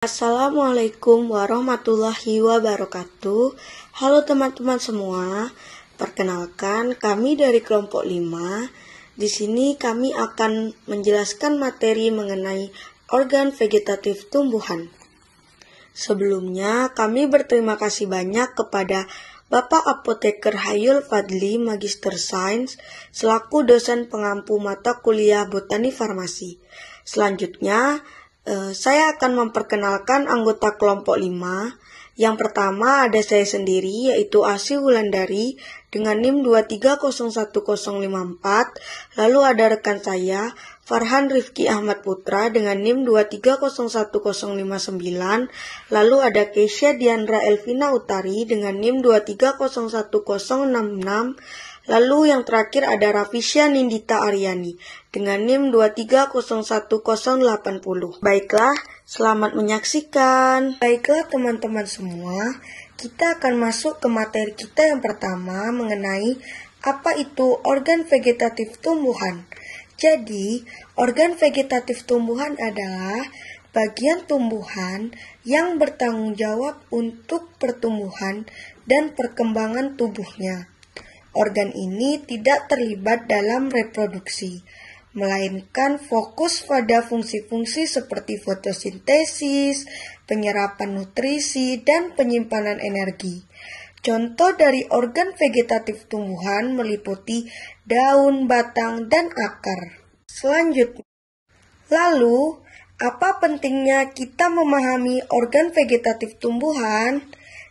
Assalamualaikum warahmatullahi wabarakatuh. Halo teman-teman semua. Perkenalkan, kami dari kelompok 5. Di sini kami akan menjelaskan materi mengenai organ vegetatif tumbuhan. Sebelumnya, kami berterima kasih banyak kepada Bapak Apoteker Hayul Fadli, Magister Sains, selaku dosen pengampu mata kuliah Botani Farmasi. Selanjutnya, saya akan memperkenalkan anggota kelompok 5. Yang pertama ada saya sendiri, yaitu Asy Wulandari dengan NIM 2301054. Lalu ada rekan saya, Farhan Rifki Ahmad Putra dengan NIM 2301059. Lalu ada Keisha Diandra Elvina Utari dengan NIM 2301066. Lalu yang terakhir ada Rafisya Nindita Aryani dengan NIM 2301080. Baiklah, selamat menyaksikan. Baiklah teman-teman semua, kita akan masuk ke materi kita yang pertama mengenai apa itu organ vegetatif tumbuhan. Jadi, organ vegetatif tumbuhan adalah bagian tumbuhan yang bertanggung jawab untuk pertumbuhan dan perkembangan tubuhnya. Organ ini tidak terlibat dalam reproduksi, melainkan fokus pada fungsi-fungsi seperti fotosintesis, penyerapan nutrisi, dan penyimpanan energi. Contoh dari organ vegetatif tumbuhan meliputi daun, batang, dan akar. Selanjutnya, lalu, apa pentingnya kita memahami organ vegetatif tumbuhan?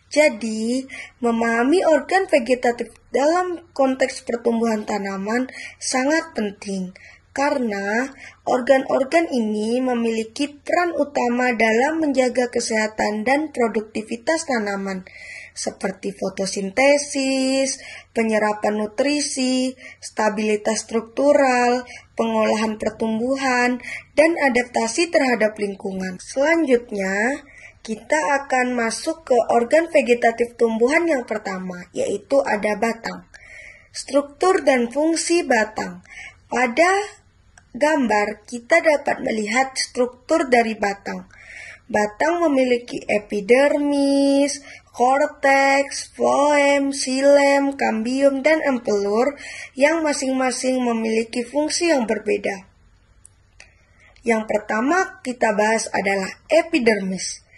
Jadi, memahami organ vegetatif dalam konteks pertumbuhan tanaman sangat penting karena organ-organ ini memiliki peran utama dalam menjaga kesehatan dan produktivitas tanaman seperti fotosintesis, penyerapan nutrisi, stabilitas struktural, pengolahan pertumbuhan, dan adaptasi terhadap lingkungan. Selanjutnya, kita akan masuk ke organ vegetatif tumbuhan yang pertama, yaitu ada batang. Struktur dan fungsi batang. Pada gambar, kita dapat melihat struktur dari batang. Batang memiliki epidermis, korteks, floem, xilem, kambium, dan empelur yang masing-masing memiliki fungsi yang berbeda. Yang pertama kita bahas adalah epidermis.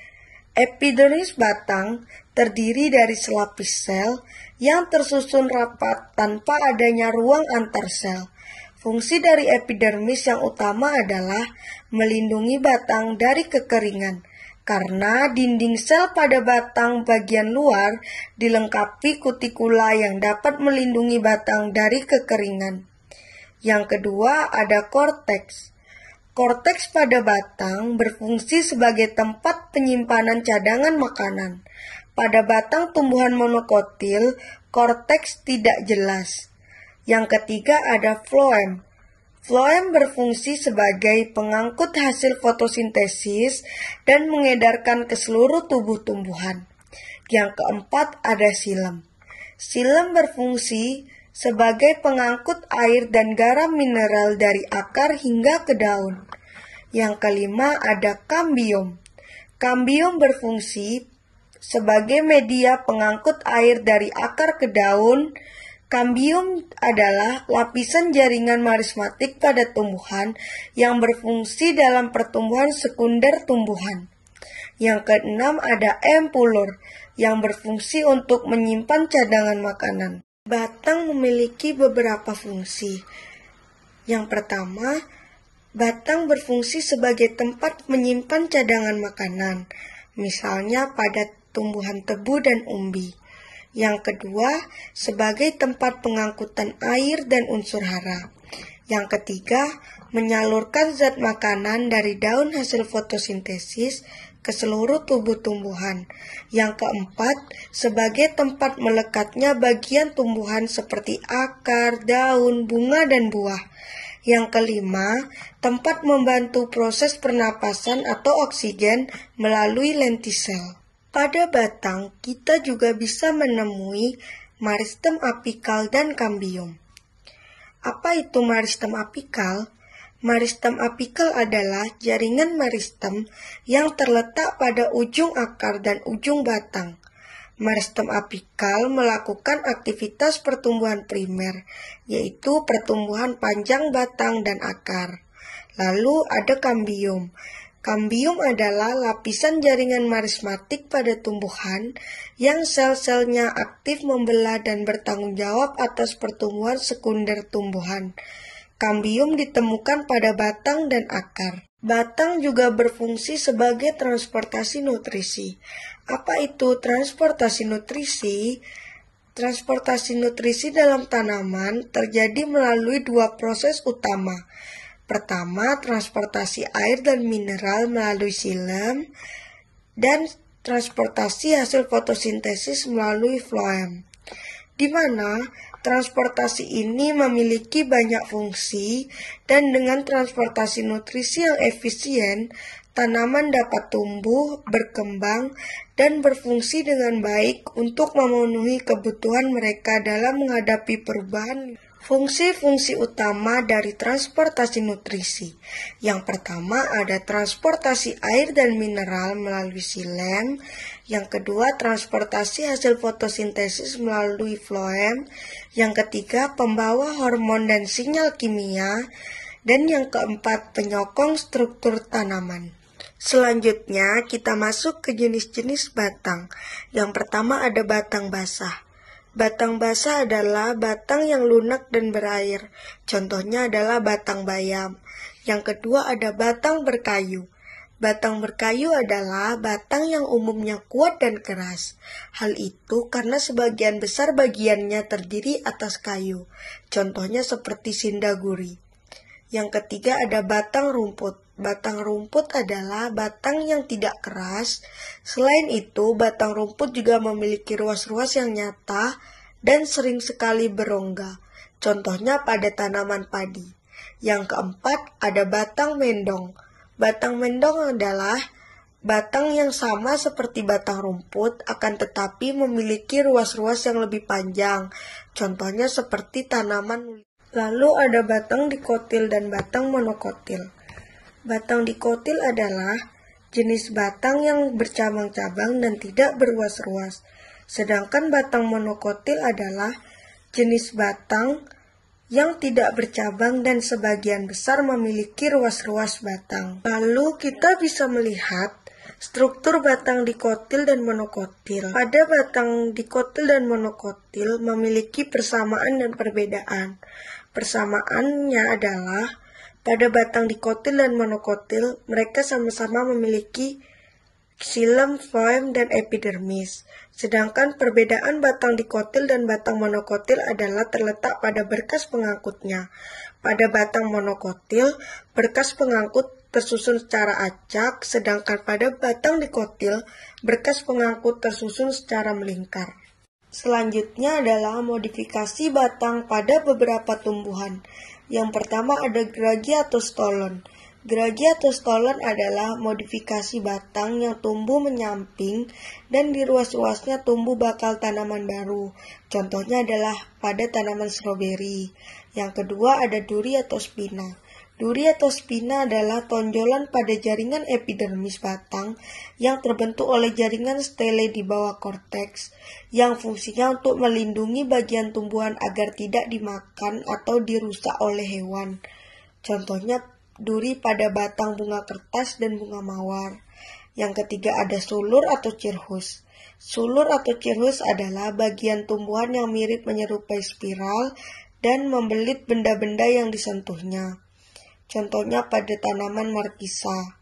Epidermis batang terdiri dari selapis sel yang tersusun rapat tanpa adanya ruang antar sel. Fungsi dari epidermis yang utama adalah melindungi batang dari kekeringan, karena dinding sel pada batang bagian luar dilengkapi kutikula yang dapat melindungi batang dari kekeringan. Yang kedua ada korteks. Korteks pada batang berfungsi sebagai tempat penyimpanan cadangan makanan. Pada batang tumbuhan monokotil, korteks tidak jelas. Yang ketiga ada floem. Floem berfungsi sebagai pengangkut hasil fotosintesis dan mengedarkan ke seluruh tubuh tumbuhan. Yang keempat ada xilem. Xilem berfungsi sebagai pengangkut air dan garam mineral dari akar hingga ke daun. Yang kelima ada kambium. Kambium berfungsi sebagai media pengangkut air dari akar ke daun. Kambium adalah lapisan jaringan merismatik pada tumbuhan yang berfungsi dalam pertumbuhan sekunder tumbuhan. Yang keenam ada empulur yang berfungsi untuk menyimpan cadangan makanan. Batang memiliki beberapa fungsi. Yang pertama, batang berfungsi sebagai tempat menyimpan cadangan makanan, misalnya pada tumbuhan tebu dan umbi. Yang kedua, sebagai tempat pengangkutan air dan unsur hara. Yang ketiga, menyalurkan zat makanan dari daun hasil fotosintesis ke seluruh tubuh tumbuhan. Yang keempat, sebagai tempat melekatnya bagian tumbuhan seperti akar, daun, bunga, dan buah. Yang kelima, tempat membantu proses pernapasan atau oksigen melalui lentisel. Pada batang, kita juga bisa menemui meristem apikal dan kambium. Apa itu meristem apikal? Meristem apikal adalah jaringan meristem yang terletak pada ujung akar dan ujung batang. Meristem apikal melakukan aktivitas pertumbuhan primer, yaitu pertumbuhan panjang batang dan akar. Lalu ada kambium. Kambium adalah lapisan jaringan merismatik pada tumbuhan yang sel-selnya aktif membelah dan bertanggung jawab atas pertumbuhan sekunder tumbuhan. Kambium ditemukan pada batang dan akar. Batang juga berfungsi sebagai transportasi nutrisi. Apa itu transportasi nutrisi? Transportasi nutrisi dalam tanaman terjadi melalui dua proses utama. Pertama, transportasi air dan mineral melalui xilem, dan transportasi hasil fotosintesis melalui floem, di mana transportasi ini memiliki banyak fungsi, dan dengan transportasi nutrisi yang efisien, tanaman dapat tumbuh, berkembang, dan berfungsi dengan baik untuk memenuhi kebutuhan mereka dalam menghadapi perubahan. Fungsi-fungsi utama dari transportasi nutrisi. Yang pertama ada transportasi air dan mineral melalui xilem. Yang kedua transportasi hasil fotosintesis melalui floem. Yang ketiga pembawa hormon dan sinyal kimia. Dan yang keempat penyokong struktur tanaman. Selanjutnya kita masuk ke jenis-jenis batang. Yang pertama ada batang basah. Batang basah adalah batang yang lunak dan berair. Contohnya adalah batang bayam. Yang kedua ada batang berkayu. Batang berkayu adalah batang yang umumnya kuat dan keras. Hal itu karena sebagian besar bagiannya terdiri atas kayu. Contohnya seperti sindaguri. Yang ketiga ada batang rumput. Batang rumput adalah batang yang tidak keras. Selain itu, batang rumput juga memiliki ruas-ruas yang nyata dan sering sekali berongga. Contohnya pada tanaman padi. Yang keempat ada batang mendong. Batang mendong adalah batang yang sama seperti batang rumput, akan tetapi memiliki ruas-ruas yang lebih panjang. Contohnya seperti tanaman. Lalu ada batang dikotil dan batang monokotil. Batang dikotil adalah jenis batang yang bercabang-cabang dan tidak berruas-ruas. Sedangkan batang monokotil adalah jenis batang yang tidak bercabang dan sebagian besar memiliki ruas-ruas batang. Lalu kita bisa melihat struktur batang dikotil dan monokotil. Pada batang dikotil dan monokotil memiliki persamaan dan perbedaan. Persamaannya adalah pada batang dikotil dan monokotil, mereka sama-sama memiliki xilem, floem, dan epidermis. Sedangkan perbedaan batang dikotil dan batang monokotil adalah terletak pada berkas pengangkutnya. Pada batang monokotil, berkas pengangkut tersusun secara acak, sedangkan pada batang dikotil, berkas pengangkut tersusun secara melingkar. Selanjutnya adalah modifikasi batang pada beberapa tumbuhan. Yang pertama ada geragi atau stolon. Geragi atau stolon adalah modifikasi batang yang tumbuh menyamping dan di ruas-ruasnya tumbuh bakal tanaman baru. Contohnya adalah pada tanaman stroberi. Yang kedua ada duri atau spina. Duri atau spina adalah tonjolan pada jaringan epidermis batang yang terbentuk oleh jaringan stele di bawah korteks yang fungsinya untuk melindungi bagian tumbuhan agar tidak dimakan atau dirusak oleh hewan. Contohnya duri pada batang bunga kertas dan bunga mawar. Yang ketiga ada sulur atau cirrus. Sulur atau cirrus adalah bagian tumbuhan yang mirip menyerupai spiral dan membelit benda-benda yang disentuhnya. Contohnya pada tanaman markisa.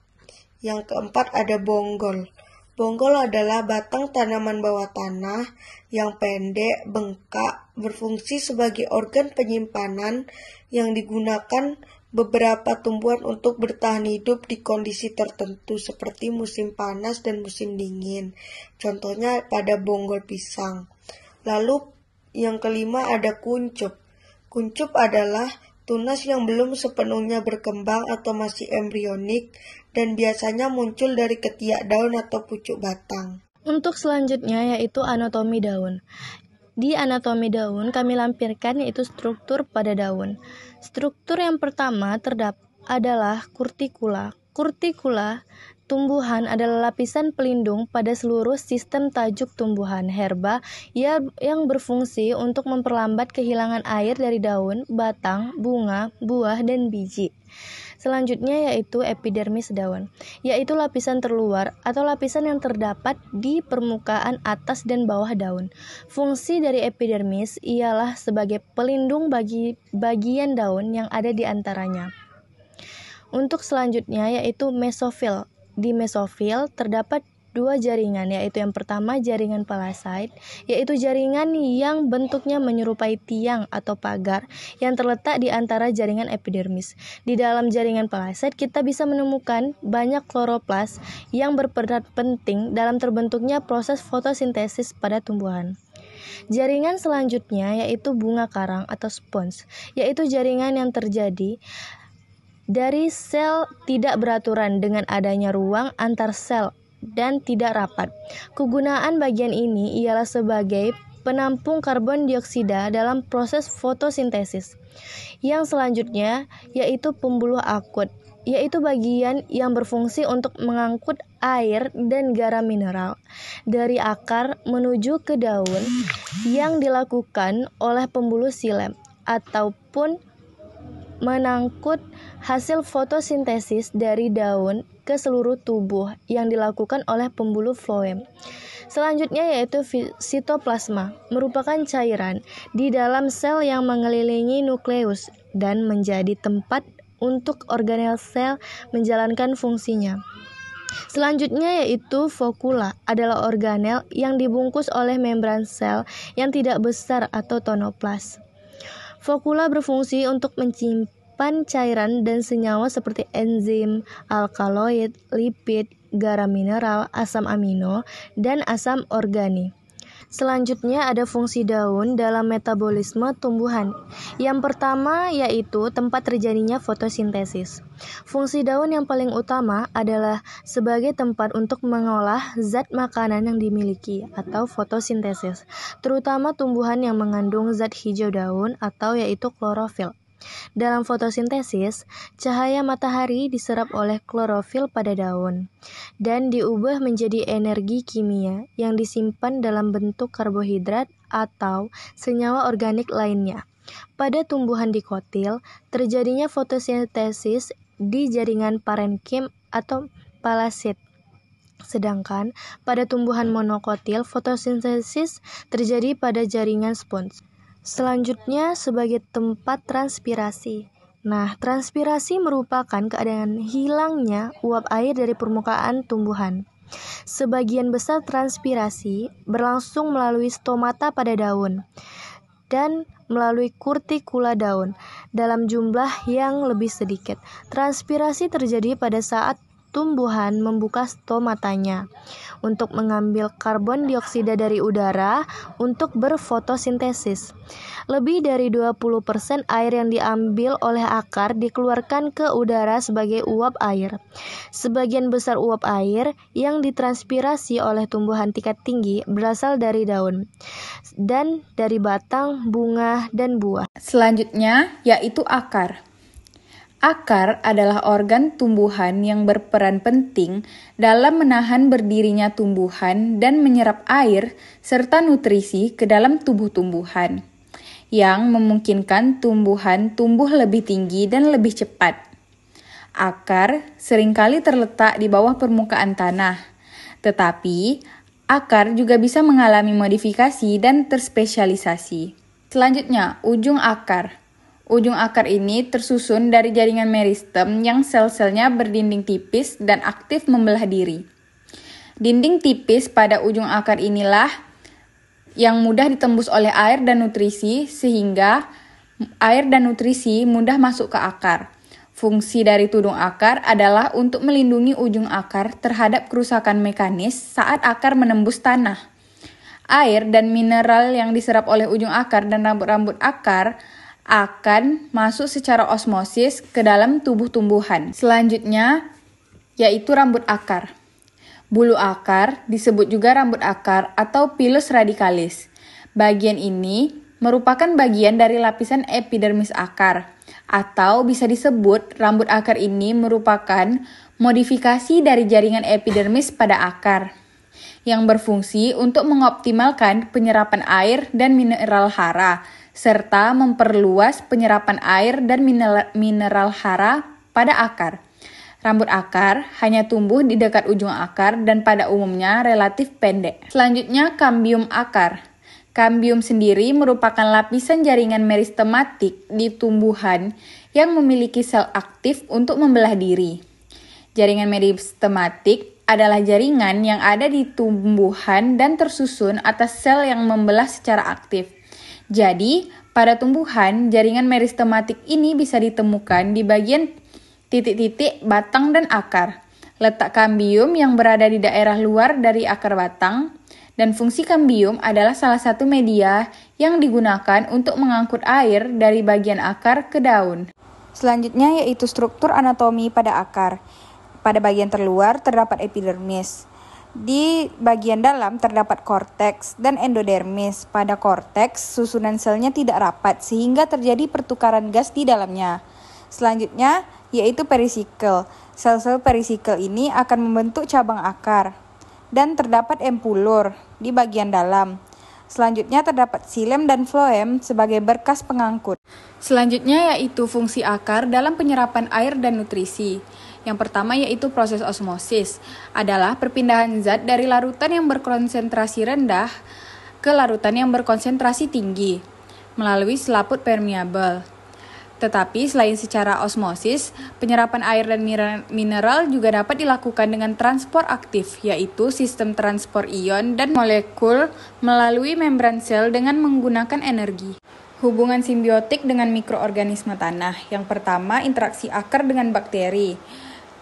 Yang keempat ada bonggol. Bonggol adalah batang tanaman bawah tanah yang pendek, bengkak, berfungsi sebagai organ penyimpanan yang digunakan beberapa tumbuhan untuk bertahan hidup di kondisi tertentu seperti musim panas dan musim dingin. Contohnya pada bonggol pisang. Lalu yang kelima ada kuncup. Kuncup adalah tunas yang belum sepenuhnya berkembang atau masih embrionik dan biasanya muncul dari ketiak daun atau pucuk batang. Untuk selanjutnya yaitu anatomi daun. Di anatomi daun kami lampirkan yaitu struktur pada daun. Struktur yang pertama adalah kurtikula. Kurtikula tumbuhan adalah lapisan pelindung pada seluruh sistem tajuk tumbuhan herba yang berfungsi untuk memperlambat kehilangan air dari daun, batang, bunga, buah, dan biji. Selanjutnya yaitu epidermis daun, yaitu lapisan terluar atau lapisan yang terdapat di permukaan atas dan bawah daun. Fungsi dari epidermis ialah sebagai pelindung bagi bagian daun yang ada di antaranya. Untuk selanjutnya yaitu mesofil. Di mesofil terdapat dua jaringan, yaitu yang pertama jaringan palasid, yaitu jaringan yang bentuknya menyerupai tiang atau pagar yang terletak di antara jaringan epidermis. Di dalam jaringan palasid kita bisa menemukan banyak kloroplas yang berperan penting dalam terbentuknya proses fotosintesis pada tumbuhan. Jaringan selanjutnya yaitu bunga karang atau spons, yaitu jaringan yang terjadi dari sel tidak beraturan dengan adanya ruang antar sel dan tidak rapat. Kegunaan bagian ini ialah sebagai penampung karbon dioksida dalam proses fotosintesis. Yang selanjutnya yaitu pembuluh akut, yaitu bagian yang berfungsi untuk mengangkut air dan garam mineral dari akar menuju ke daun yang dilakukan oleh pembuluh xilem ataupun menangkut hasil fotosintesis dari daun ke seluruh tubuh yang dilakukan oleh pembuluh floem. Selanjutnya yaitu sitoplasma, merupakan cairan di dalam sel yang mengelilingi nukleus dan menjadi tempat untuk organel sel menjalankan fungsinya. Selanjutnya yaitu fokula, adalah organel yang dibungkus oleh membran sel yang tidak besar atau tonoplas. Fokula berfungsi untuk menyimpan cairan dan senyawa seperti enzim, alkaloid, lipid, garam mineral, asam amino, dan asam organik. Selanjutnya ada fungsi daun dalam metabolisme tumbuhan. Yang pertama yaitu tempat terjadinya fotosintesis. Fungsi daun yang paling utama adalah sebagai tempat untuk mengolah zat makanan yang dimiliki atau fotosintesis, terutama tumbuhan yang mengandung zat hijau daun atau yaitu klorofil. Dalam fotosintesis, cahaya matahari diserap oleh klorofil pada daun dan diubah menjadi energi kimia yang disimpan dalam bentuk karbohidrat atau senyawa organik lainnya. Pada tumbuhan dikotil, terjadinya fotosintesis di jaringan parenkim atau palasid. Sedangkan pada tumbuhan monokotil, fotosintesis terjadi pada jaringan spons. Selanjutnya sebagai tempat transpirasi. Nah, transpirasi merupakan keadaan hilangnya uap air dari permukaan tumbuhan. Sebagian besar transpirasi berlangsung melalui stomata pada daun dan melalui kurtikula daun dalam jumlah yang lebih sedikit. Transpirasi terjadi pada saat tumbuhan membuka stomatanya untuk mengambil karbon dioksida dari udara untuk berfotosintesis. Lebih dari 20% air yang diambil oleh akar dikeluarkan ke udara sebagai uap air. Sebagian besar uap air yang ditranspirasi oleh tumbuhan tingkat tinggi berasal dari daun dan dari batang, bunga, dan buah. Selanjutnya yaitu akar. Akar adalah organ tumbuhan yang berperan penting dalam menahan berdirinya tumbuhan dan menyerap air serta nutrisi ke dalam tubuh tumbuhan, yang memungkinkan tumbuhan tumbuh lebih tinggi dan lebih cepat. Akar seringkali terletak di bawah permukaan tanah, tetapi akar juga bisa mengalami modifikasi dan terspesialisasi. Selanjutnya, ujung akar. Ujung akar ini tersusun dari jaringan meristem yang sel-selnya berdinding tipis dan aktif membelah diri. Dinding tipis pada ujung akar inilah yang mudah ditembus oleh air dan nutrisi, sehingga air dan nutrisi mudah masuk ke akar. Fungsi dari tudung akar adalah untuk melindungi ujung akar terhadap kerusakan mekanis saat akar menembus tanah. Air dan mineral yang diserap oleh ujung akar dan rambut-rambut akar akan masuk secara osmosis ke dalam tubuh tumbuhan. Selanjutnya, yaitu rambut akar. Bulu akar disebut juga rambut akar atau pilus radicalis. Bagian ini merupakan bagian dari lapisan epidermis akar. Atau bisa disebut rambut akar ini merupakan modifikasi dari jaringan epidermis pada akar yang berfungsi untuk mengoptimalkan penyerapan air dan mineral hara serta memperluas penyerapan air dan mineral hara pada akar. Rambut akar hanya tumbuh di dekat ujung akar dan pada umumnya relatif pendek. Selanjutnya, kambium akar. Kambium sendiri merupakan lapisan jaringan meristematik di tumbuhan yang memiliki sel aktif untuk membelah diri. Jaringan meristematik adalah jaringan yang ada di tumbuhan dan tersusun atas sel yang membelah secara aktif. Jadi, pada tumbuhan, jaringan meristematik ini bisa ditemukan di bagian titik-titik batang dan akar. Letak kambium yang berada di daerah luar dari akar batang, dan fungsi kambium adalah salah satu media yang digunakan untuk mengangkut air dari bagian akar ke daun. Selanjutnya yaitu struktur anatomi pada akar. Pada bagian terluar terdapat epidermis. Di bagian dalam terdapat korteks dan endodermis. Pada korteks, susunan selnya tidak rapat sehingga terjadi pertukaran gas di dalamnya. Selanjutnya yaitu perisikel. Sel-sel perisikel ini akan membentuk cabang akar. Dan terdapat empulur di bagian dalam. Selanjutnya terdapat xilem dan floem sebagai berkas pengangkut. Selanjutnya yaitu fungsi akar dalam penyerapan air dan nutrisi. Yang pertama yaitu proses osmosis, adalah perpindahan zat dari larutan yang berkonsentrasi rendah ke larutan yang berkonsentrasi tinggi melalui selaput permeabel. Tetapi selain secara osmosis, penyerapan air dan mineral juga dapat dilakukan dengan transport aktif, yaitu sistem transport ion dan molekul melalui membran sel dengan menggunakan energi. Hubungan simbiotik dengan mikroorganisme tanah. Yang pertama, interaksi akar dengan bakteri.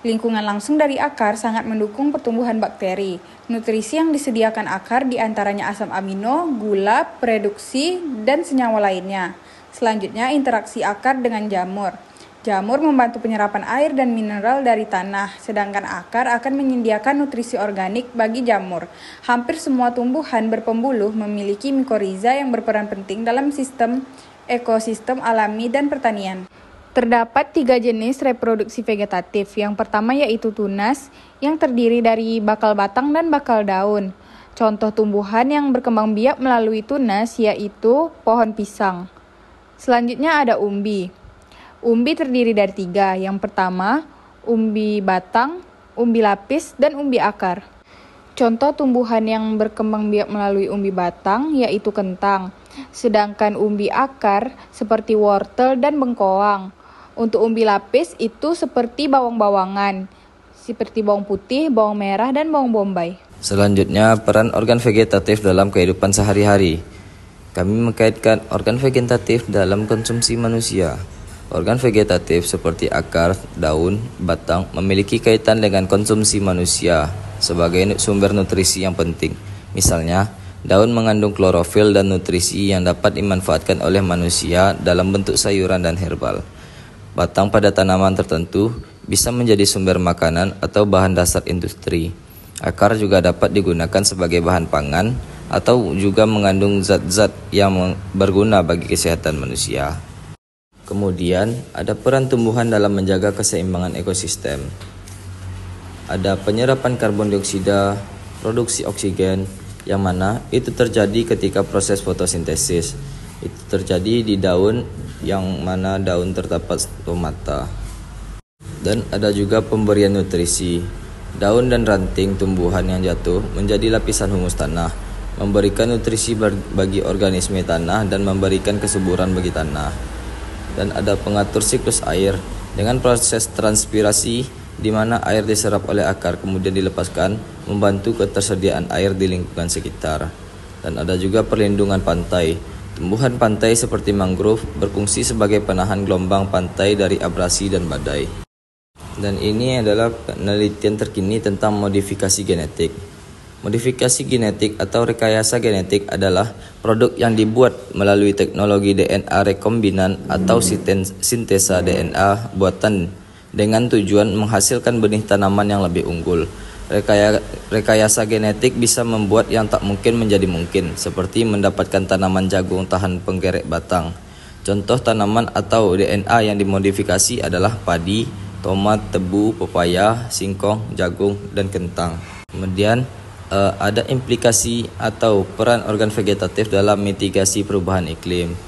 Lingkungan langsung dari akar sangat mendukung pertumbuhan bakteri. Nutrisi yang disediakan akar diantaranya asam amino, gula, reduksi, dan senyawa lainnya. Selanjutnya, interaksi akar dengan jamur. Jamur membantu penyerapan air dan mineral dari tanah, sedangkan akar akan menyediakan nutrisi organik bagi jamur. Hampir semua tumbuhan berpembuluh memiliki mikoriza yang berperan penting dalam sistem ekosistem alami dan pertanian. Terdapat 3 jenis reproduksi vegetatif. Yang pertama yaitu tunas, yang terdiri dari bakal batang dan bakal daun. Contoh tumbuhan yang berkembang biak melalui tunas yaitu pohon pisang. Selanjutnya ada umbi. Umbi terdiri dari 3. Yang pertama, umbi batang, umbi lapis, dan umbi akar. Contoh tumbuhan yang berkembang biak melalui umbi batang yaitu kentang. Sedangkan umbi akar seperti wortel dan bengkoang. Untuk umbi lapis itu seperti bawang-bawangan, seperti bawang putih, bawang merah, dan bawang bombay. Selanjutnya, peran organ vegetatif dalam kehidupan sehari-hari. Kami mengkaitkan organ vegetatif dalam konsumsi manusia. Organ vegetatif seperti akar, daun, batang memiliki kaitan dengan konsumsi manusia sebagai sumber nutrisi yang penting. Misalnya, daun mengandung klorofil dan nutrisi yang dapat dimanfaatkan oleh manusia dalam bentuk sayuran dan herbal. Batang pada tanaman tertentu bisa menjadi sumber makanan atau bahan dasar industri. Akar juga dapat digunakan sebagai bahan pangan atau juga mengandung zat-zat yang berguna bagi kesehatan manusia. Kemudian, ada peran tumbuhan dalam menjaga keseimbangan ekosistem. Ada penyerapan karbon dioksida, produksi oksigen, yang mana itu terjadi ketika proses fotosintesis. Itu terjadi di daun, yang mana daun terdapat stomata. Dan ada juga pemberian nutrisi. Daun dan ranting tumbuhan yang jatuh menjadi lapisan humus tanah, memberikan nutrisi bagi organisme tanah dan memberikan kesuburan bagi tanah. Dan ada pengatur siklus air dengan proses transpirasi di mana air diserap oleh akar kemudian dilepaskan, membantu ketersediaan air di lingkungan sekitar. Dan ada juga perlindungan pantai. Tumbuhan pantai seperti mangrove berfungsi sebagai penahan gelombang pantai dari abrasi dan badai. Dan ini adalah penelitian terkini tentang modifikasi genetik. Modifikasi genetik atau rekayasa genetik adalah produk yang dibuat melalui teknologi DNA rekombinan atau sintesa DNA buatan dengan tujuan menghasilkan benih tanaman yang lebih unggul. Rekayasa genetik bisa membuat yang tak mungkin menjadi mungkin, seperti mendapatkan tanaman jagung tahan penggerek batang. Contoh tanaman atau DNA yang dimodifikasi adalah padi, tomat, tebu, pepaya, singkong, jagung, dan kentang. Kemudian ada implikasi atau peran organ vegetatif dalam mitigasi perubahan iklim.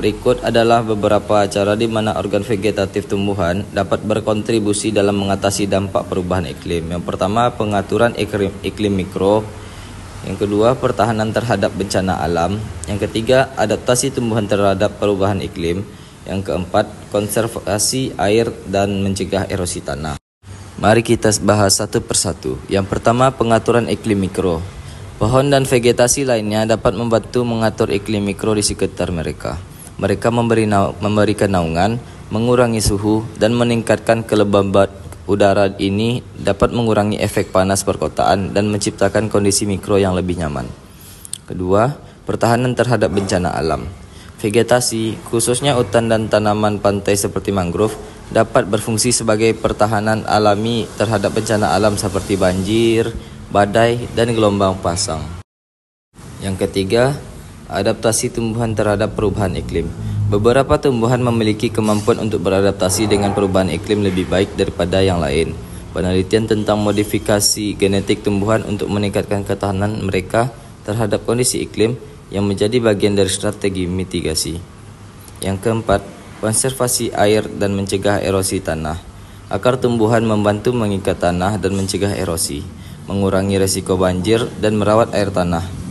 Berikut adalah beberapa cara di mana organ vegetatif tumbuhan dapat berkontribusi dalam mengatasi dampak perubahan iklim. Yang pertama, pengaturan iklim mikro. Yang kedua, pertahanan terhadap bencana alam. Yang ketiga, adaptasi tumbuhan terhadap perubahan iklim. Yang keempat, konservasi air dan mencegah erosi tanah. Mari kita bahas satu persatu. Yang pertama, pengaturan iklim mikro. Pohon dan vegetasi lainnya dapat membantu mengatur iklim mikro di sekitar mereka. Mereka memberikan naungan, mengurangi suhu, dan meningkatkan kelembaban udara. Ini dapat mengurangi efek panas perkotaan dan menciptakan kondisi mikro yang lebih nyaman. Kedua, pertahanan terhadap bencana alam. Vegetasi, khususnya hutan dan tanaman pantai seperti mangrove, dapat berfungsi sebagai pertahanan alami terhadap bencana alam seperti banjir, badai, dan gelombang pasang. Yang ketiga, adaptasi tumbuhan terhadap perubahan iklim. Beberapa tumbuhan memiliki kemampuan untuk beradaptasi dengan perubahan iklim lebih baik daripada yang lain. Penelitian tentang modifikasi genetik tumbuhan untuk meningkatkan ketahanan mereka terhadap kondisi iklim yang menjadi bagian dari strategi mitigasi. Yang keempat, konservasi air dan mencegah erosi tanah. Akar tumbuhan membantu mengikat tanah dan mencegah erosi, mengurangi risiko banjir dan merawat air tanah.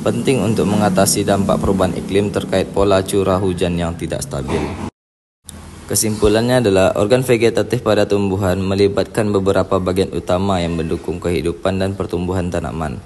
Penting untuk mengatasi dampak perubahan iklim terkait pola curah hujan yang tidak stabil. Kesimpulannya adalah organ vegetatif pada tumbuhan melibatkan beberapa bagian utama yang mendukung kehidupan dan pertumbuhan tanaman.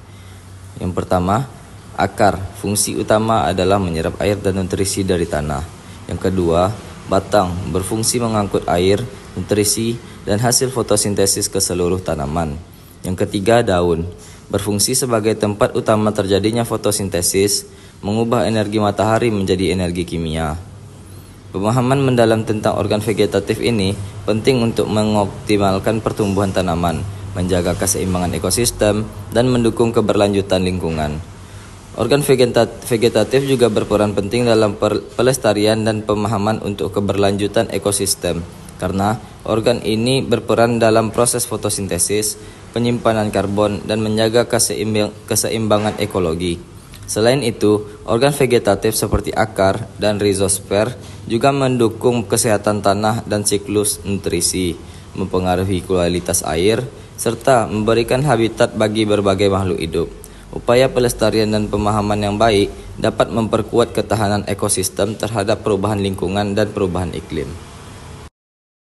Yang pertama, akar. Fungsi utama adalah menyerap air dan nutrisi dari tanah. Yang kedua, batang. Berfungsi mengangkut air, nutrisi, dan hasil fotosintesis ke seluruh tanaman. Yang ketiga, daun. Berfungsi sebagai tempat utama terjadinya fotosintesis, mengubah energi matahari menjadi energi kimia. Pemahaman mendalam tentang organ vegetatif ini penting untuk mengoptimalkan pertumbuhan tanaman, menjaga keseimbangan ekosistem, dan mendukung keberlanjutan lingkungan. Organ vegetatif juga berperan penting dalam pelestarian dan pemahaman untuk keberlanjutan ekosistem, karena organ ini berperan dalam proses fotosintesis, penyimpanan karbon, dan menjaga keseimbangan ekologi. Selain itu, organ vegetatif seperti akar dan rizosfer juga mendukung kesehatan tanah dan siklus nutrisi, mempengaruhi kualitas air, serta memberikan habitat bagi berbagai makhluk hidup. Upaya pelestarian dan pemahaman yang baik dapat memperkuat ketahanan ekosistem terhadap perubahan lingkungan dan perubahan iklim.